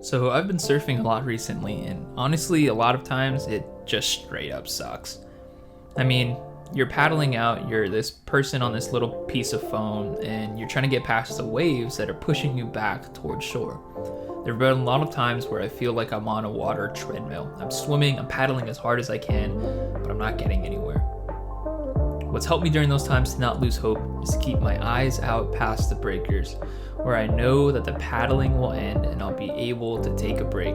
So I've been surfing a lot recently, and honestly, a lot of times it just straight up sucks. I mean, you're paddling out, you're this person on this little piece of foam, and you're trying to get past the waves that are pushing you back towards shore. There have been a lot of times where I feel like I'm on a water treadmill. I'm swimming, I'm paddling as hard as I can, but I'm not getting anywhere. What's helped me during those times to not lose hope is to keep my eyes out past the breakers, where I know that the paddling will end and I'll be able to take a break.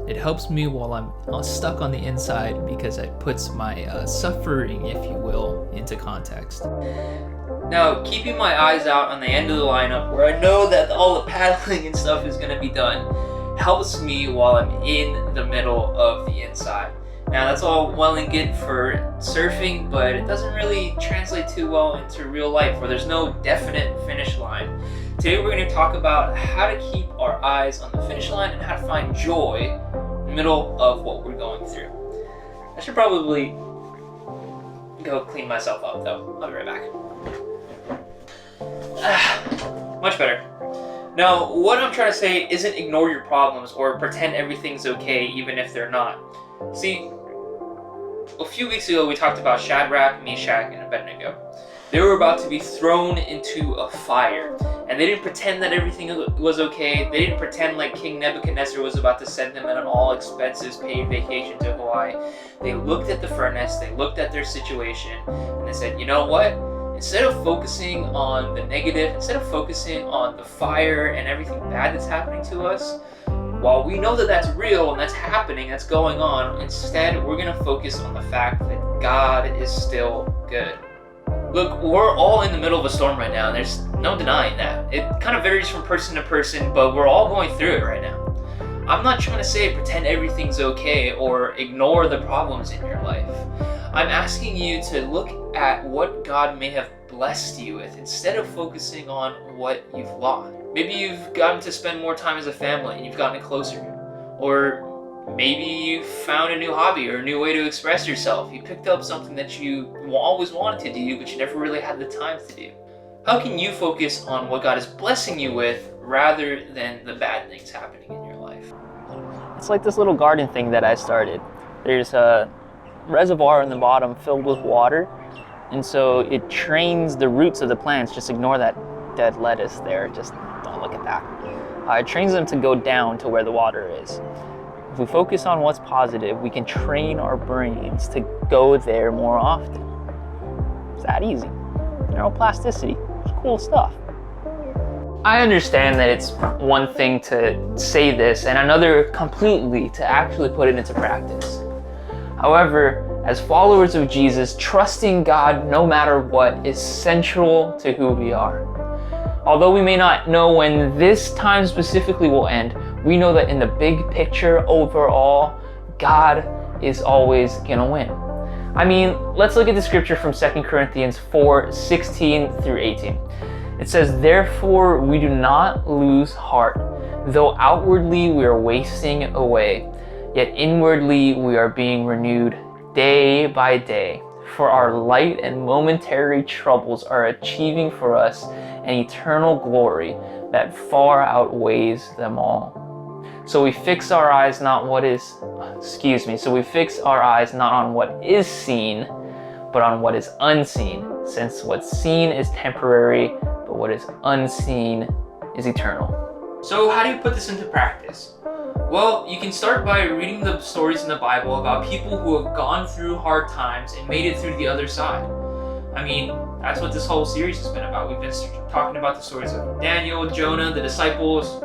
It helps me while I'm stuck on the inside because it puts my suffering, if you will, into context. Now, keeping my eyes out on the end of the lineup where I know that all the paddling and stuff is going to be done helps me while I'm in the middle of the inside. Now, that's all well and good for surfing, but it doesn't really translate too well into real life where there's no definite finish line. Today we're going to talk about how to keep our eyes on the finish line and how to find joy in the middle of what we're going through. I should probably go clean myself up though. I'll be right back. Much better. Now, what I'm trying to say isn't ignore your problems or pretend everything's okay even if they're not. See, a few weeks ago we talked about Shadrach, Meshach, and Abednego. They were about to be thrown into a fire, and they didn't pretend that everything was okay. They didn't pretend like King Nebuchadnezzar was about to send them on an all-expenses paid vacation to Hawaii. They looked at the furnace, they looked at their situation, and they said, you know what? Instead of focusing on the negative, instead of focusing on the fire and everything bad that's happening to us, while we know that that's real and that's happening, that's going on, instead we're going to focus on the fact that God is still good. Look, we're all in the middle of a storm right now, and there's no denying that. It kind of varies from person to person, but we're all going through it right now. I'm not trying to say pretend everything's okay or ignore the problems in your life. I'm asking you to look at what God may have blessed you with instead of focusing on what you've lost. Maybe you've gotten to spend more time as a family and you've gotten closer. Or maybe you found a new hobby or a new way to express yourself. You picked up something that you always wanted to do, but you never really had the time to do. How can you focus on what God is blessing you with rather than the bad things happening in your life? It's like this little garden thing that I started. There's a reservoir in the bottom filled with water, and so it trains the roots of the plants. Just ignore that dead lettuce there. Just don't look at that. It trains them to go down to where the water is. If we focus on what's positive, we can train our brains to go there more often. It's that easy. Neuroplasticity. It's cool stuff. I understand that it's one thing to say this and another completely to actually put it into practice. However, as followers of Jesus, trusting God no matter what is central to who we are. Although we may not know when this time specifically will end, we know that in the big picture overall, God is always gonna win. I mean, let's look at the scripture from 2 Corinthians 4:16 through 18. It says, therefore we do not lose heart, though outwardly we are wasting away, yet inwardly we are being renewed day by day. For our light and momentary troubles are achieving for us an eternal glory that far outweighs them all. So we fix our eyes not on what is seen, but on what is unseen, since what's seen is temporary, but what is unseen is eternal. So how do you put this into practice? Well, you can start by reading the stories in the Bible about people who have gone through hard times and made it through the other side. I mean, that's what this whole series has been about. We've been talking about the stories of Daniel, Jonah, the disciples.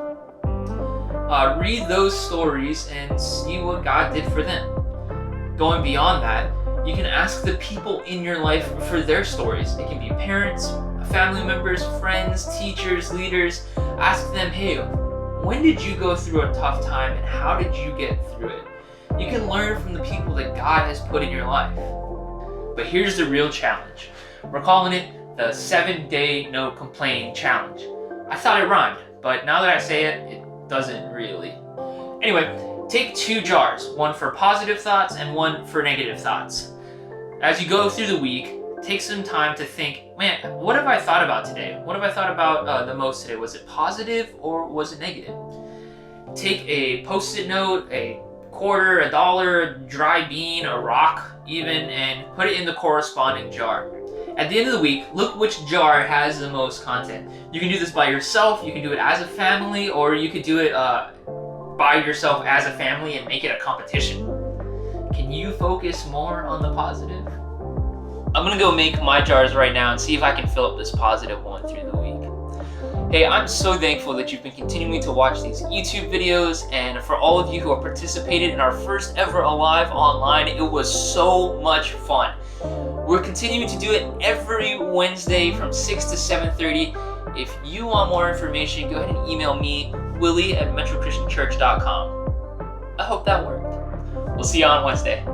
Read those stories and see what God did for them. Going beyond that, you can ask the people in your life for their stories. It can be parents, family members, friends, teachers, leaders. Ask them, hey, when did you go through a tough time and how did you get through it? You can learn from the people that God has put in your life. But here's the real challenge. We're calling it the 7-day no complaining challenge. I thought it rhymed, but now that I say it, it doesn't really. Anyway, take 2 jars, one for positive thoughts and one for negative thoughts. As you go through the week, take some time to think, man, what have I thought about today? What have I thought about the most today? Was it positive or was it negative? take a post-it note, a quarter, a dollar, dry bean, a rock even, and put it in the corresponding jar. At the end of the week, look which jar has the most content. You can do this by yourself, you can do it as a family, or you could do it by yourself as a family and make it a competition. Can you focus more on the positive? I'm gonna go make my jars right now and see if I can fill up this positive one through the week. Hey, I'm so thankful that you've been continuing to watch these YouTube videos, and for all of you who have participated in our first ever Alive Online, it was so much fun. We're continuing to do it every Wednesday from 6 to 7:30. If you want more information, go ahead and email me, Willie@metrochristianchurch.com. I hope that worked. We'll see you on Wednesday.